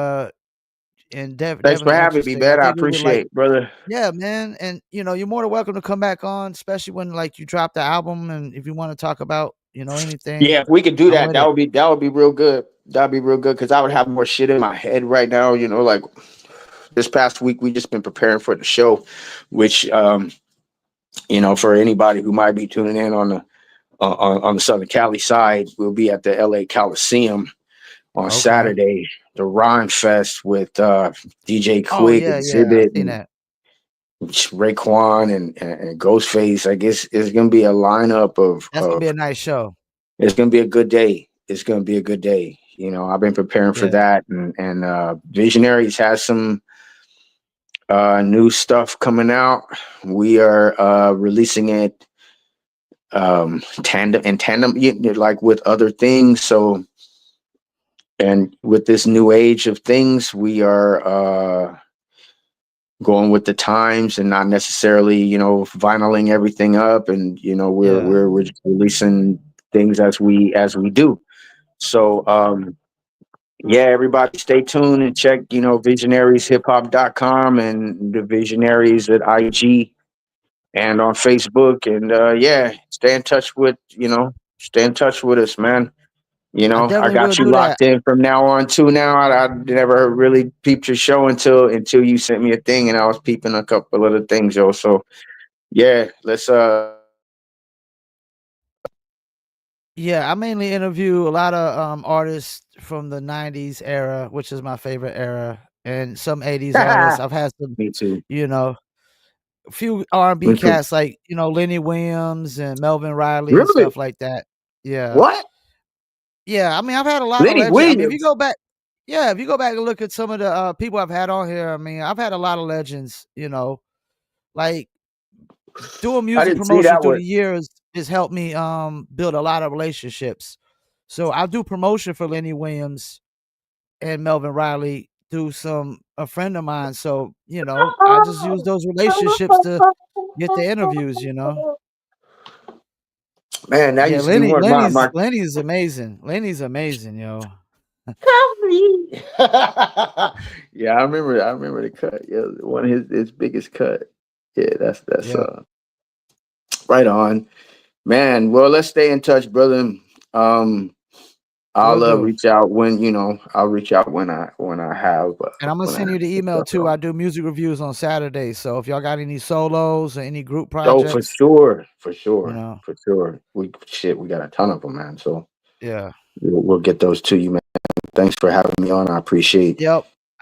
And Thanks for definitely having me, interesting. I man. I think we would like. appreciate it, brother. Yeah, man. And you're more than welcome to come back on, especially when like you drop the album and if you want to talk about, anything, Yeah, if we could do I'm that, with that it. would be that would be real good. That'd be real good because I would have more shit in my head right now. Like this past week, we just been preparing for the show, which for anybody who might be tuning in on the Southern Cali side, we'll be at the LA Coliseum on Okay. Saturday, the Rhyme Fest with DJ Oh Quick, yeah, yeah. I Exhibit, seen and that. Raekwon and Ghostface. I guess it's gonna be a lineup of That's gonna be a nice show. it's gonna be a good day. It's gonna be a good day. I've been preparing for Yeah. that, and Visionaries has some new stuff coming out. We are releasing it tandem, like with other things. So, and with this new age of things, we are going with the times and not necessarily, vinyling everything up, and we're Yeah. we're we're just releasing things as we do. So, yeah, everybody stay tuned and check, visionarieshiphop.com and the Visionaries at IG and on Facebook. And yeah, stay in touch with us, man. I I definitely will got you do that. locked in from now on too. Now I never really peeped your show until you sent me a thing, and I was peeping a couple of the things, yo. So yeah, let's Yeah, I mainly interview a lot of artists from the '90s era, which is my favorite era, and some '80s artists. I've had some, me too. you know, a few R&B Me too. cats like Lenny Williams and Melvin Riley and Really? stuff like that. Yeah, What? yeah. I mean, I've had a lot of Lenny legends. I mean, if you Williams? go back, yeah, if you go back and look at some of the people I've had on here, I mean, I've had a lot of legends. Like doing I music didn't see promotion that through one. the years has helped me build a lot of relationships. So I do promotion for Lenny Williams and Melvin Riley through a friend of mine. So, I just use those relationships to get the interviews. Man, that Yeah, used to be Lenny, one of my Lenny's amazing. Lenny's amazing, yo. Coffee. Yeah, I remember the cut. Yeah, one of his biggest cut. Yeah, that's Yeah, right on. Man, well, let's stay in touch, brother. Um will I'll do. reach out when, I'll reach out when I have And I'm gonna when I send you have the some email stuff too. on. I do music reviews on Saturdays. So if y'all got any solos or any group Oh, for projects, sure, for you sure, know, for sure. We got a ton of them, man. So yeah. we'll get those to you, man. Thanks for having me on. I Yep. I appreciate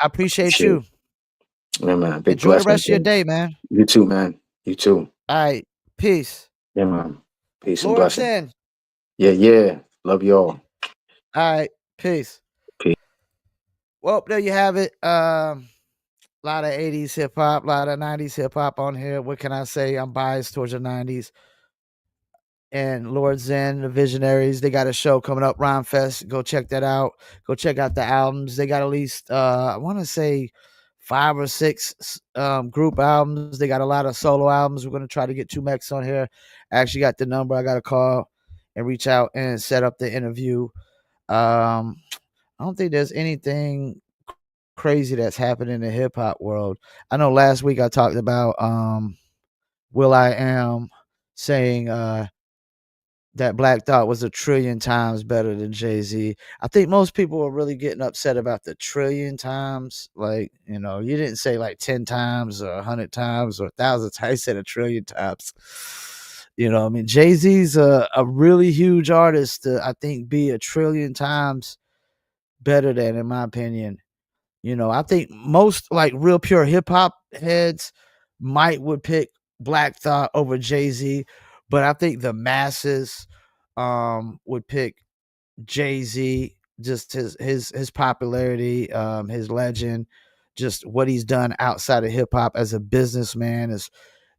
appreciate you. it. Yeah, man. Big Enjoy the blessings, rest of your man. day, man. You too, man. You too. All right. Peace. Yeah, man. Peace and Lord blessings. Zen. Yeah, yeah. Love you all. All right. Peace. Peace. Well, there you have it. A lot of 80s hip hop, a lot of 90s hip hop on here. What can I say? I'm biased towards the 90s. And R.ēL.Z.M, the Visionaries, they got a show coming up, Rhyme Fest. Go check that out. Go check out the albums. They got at least I want to say 5 or 6 group albums. They got a lot of solo albums. We're gonna try to get 2Mex on here. I actually got the number. I got to call and reach out and set up the interview. I don't think there's anything crazy that's happened in the hip hop world. I know last week I talked about will.i.am saying that Black Thought was a trillion times better than Jay-Z. I think most people are really getting upset about the trillion times. Like, you didn't say like 10 times or 100 times or 1,000 times. You said a trillion times. I mean, Jay-Z's a really huge artist to, I think, be a trillion times better than, in my opinion. I think most like real pure hip hop heads would pick Black Thought over Jay-Z, but I think the masses would pick Jay-Z, just his popularity, his legend, just what he's done outside of hip hop as a businessman is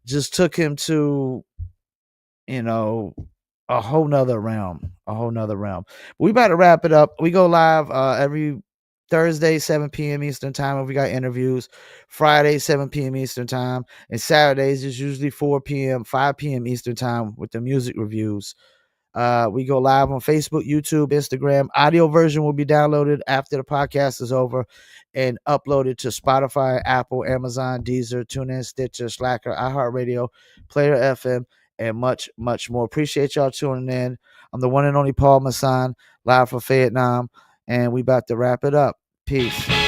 just took him to, you know, a whole nother realm, We about to wrap it up. We go live every Thursday, 7 p.m. Eastern time if we got interviews. Friday, 7 p.m. Eastern time. And Saturdays is usually 4 p.m., 5 p.m. Eastern time with the music reviews. We go live on Facebook, YouTube, Instagram. Audio version will be downloaded after the podcast is over and uploaded to Spotify, Apple, Amazon, Deezer, TuneIn, Stitcher, Slacker, iHeartRadio, Player FM, and much, much more. Appreciate y'all tuning in. I'm the one and only Paul Masson, live from Fayettenam, and we about to wrap it up. Peace.